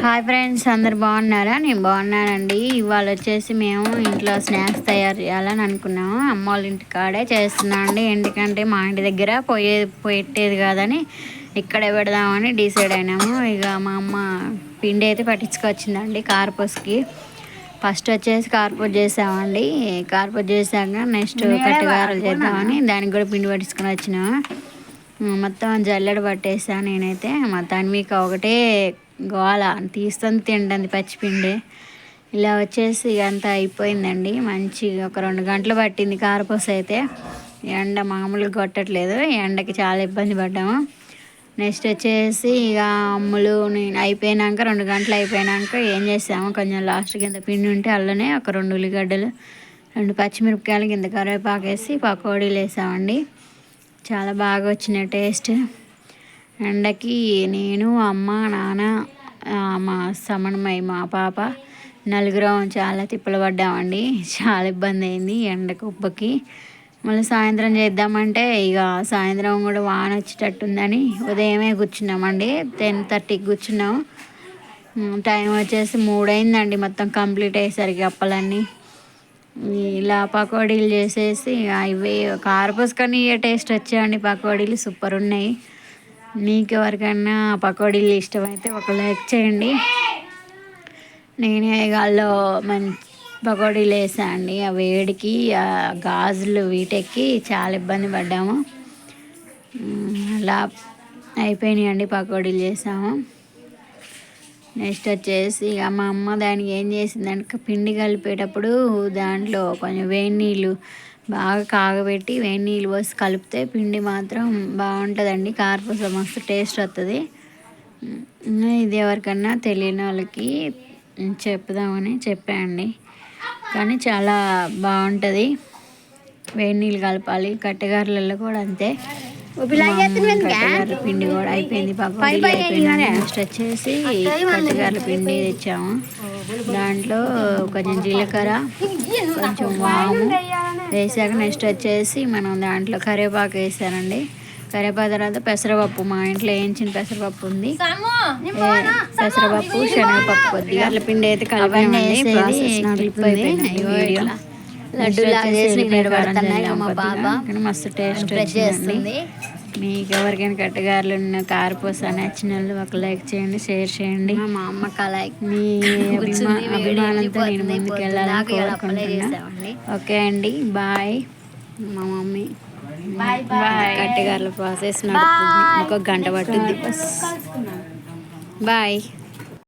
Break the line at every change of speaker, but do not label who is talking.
Hi friends, అందరు బాగున్నారా? నేను బాగున్నానండి. ఇవాళ వచ్చేసి మేము ఇంట్లో స్నాక్స్ తయారు చేయాలని అనుకున్నాము. అమ్మ వాళ్ళ ఇంటి కాడే చేస్తున్నాం అండి. ఎందుకంటే మా ఇంటి దగ్గర పెట్టేది కాదని ఇక్కడే పెడదామని డిసైడ్ అయినాము. ఇక మా అమ్మ పిండి అయితే పట్టించుకొచ్చిందండి కార్పూస్కి. ఫస్ట్ వచ్చేసి కార్పూస్ చేసామండి. కార్పూస్ చేసాక నెక్స్ట్ కట్టగారలు చేద్దామని దానికి కూడా పిండి పట్టించుకొని వచ్చినాము. మొత్తం జల్లెడ పట్టేసాను నేనైతే. మా తన్విక ఒకటే గోల తీస్తుంది, తింటుంది పచ్చిపిండి. ఇలా వచ్చేసి అంతా అయిపోయిందండి. మంచిగా ఒక 2 గంటలు పట్టింది కారపూస అయితే. ఎండ మామూలుగా కొట్టట్లేదు, ఎండకి చాలా ఇబ్బంది పడ్డాము. నెక్స్ట్ వచ్చేసి ఇక అమ్ములు నేను అయిపోయినాక 2 గంటలు అయిపోయినాక ఏం చేసాము, కొంచెం లాస్ట్కి ఇంత పిండి ఉంటే అల్లనే ఒక 2 ఉల్లిగడ్డలు 2 పచ్చిమిరపకాయలు కింద కరివేపాకు వేసి పకోడీలు వేసామండి. చాలా బాగా వచ్చినాయి టేస్ట్. ఎండకి నేను, అమ్మ, నాన్న, మా సమన్మయ్య, మా పాప నలుగురం చాలా తిప్పలు పడ్డామండి. చాలా ఇబ్బంది అయింది ఎండకు ఉబ్బకి. మళ్ళీ సాయంత్రం చేద్దామంటే ఇక సాయంత్రం కూడా వాన వచ్చేటట్టుందని ఉదయమే కూర్చున్నామండి. 10:30కి కూర్చున్నాము. టైం వచ్చేసి 3 అయిందండి మొత్తం కంప్లీట్ అయ్యేసరికి అప్పలన్నీ. ఇలా పకోడీలు చేసేసి ఇవి కార్పూస్ కానీ ఏ టేస్ట్ వచ్చాయండి. పకోడీలు సూపర్ ఉన్నాయి. మీకు ఎవరికైనా పకోడీలు ఇష్టమైతే ఒక లైక్ చేయండి. నేనే గాల్లో మంచి పకోడీలు వేసాను అండి. ఆ వేడికి ఆ గాజులు వీటెక్కి చాలా ఇబ్బంది పడ్డాము. అలా అయిపోయినాయండి పకోడీలు చేసాము. నెక్స్ట్ వచ్చేసి ఇక మా అమ్మ దానికి ఏం చేసిందంటే పిండి కలిపేటప్పుడు దాంట్లో కొంచెం వేడి నీళ్ళు బాగా కాగబెట్టి వేడి నీళ్ళు పోసి కలిపితే పిండి మాత్రం బాగుంటుందండి. కార్పూస మస్తు టేస్ట్ వస్తుంది. ఇది ఎవరికన్నా తెలియని వాళ్ళకి చెప్దామని చెప్పండి. కానీ చాలా బాగుంటుంది. వేడి నీళ్ళు కలపాలి. కట్టెగారలలో కూడా అంతే. కట్టెగారల పిండి కూడా అయిపోయింది. పకోడీలు అయిపోయింది. నెక్స్ట్ వచ్చేసి కట్టెగారల పిండి తెచ్చాము. దాంట్లో కొంచెం జీలకర్ర, కొంచెం వాము వేసాక నెక్స్ట్ వచ్చేసి మనం దాంట్లో కరివేపాకు వేసానండి. కరివేపాకు తర్వాత పెసరపప్పు, మా ఇంట్లో వేయించిన పెసరపప్పు ఉంది. పెసరపప్పు, శనగపప్పు కొద్దిగా పిండి అయితే కలిపి లడ్డు మస్తు టేస్ట్ వచ్చింది. మీకు ఎవరికైనా కట్టగారులు ఉన్న కార్పూస నచ్చిన వాళ్ళు ఒక లైక్ చేయండి, షేర్ చేయండి. మా అమ్మ లైక్ మీ అభిమానంతో నేను ముందుకు వెళ్ళాలని కోరుకుంటున్నా. ఓకే అండి, బాయ్. మా మమ్మీ కట్టెగారుల ప్రాసెస్ నడుపుతుంది. 1 గంట పట్టుద్ది. బాయ్.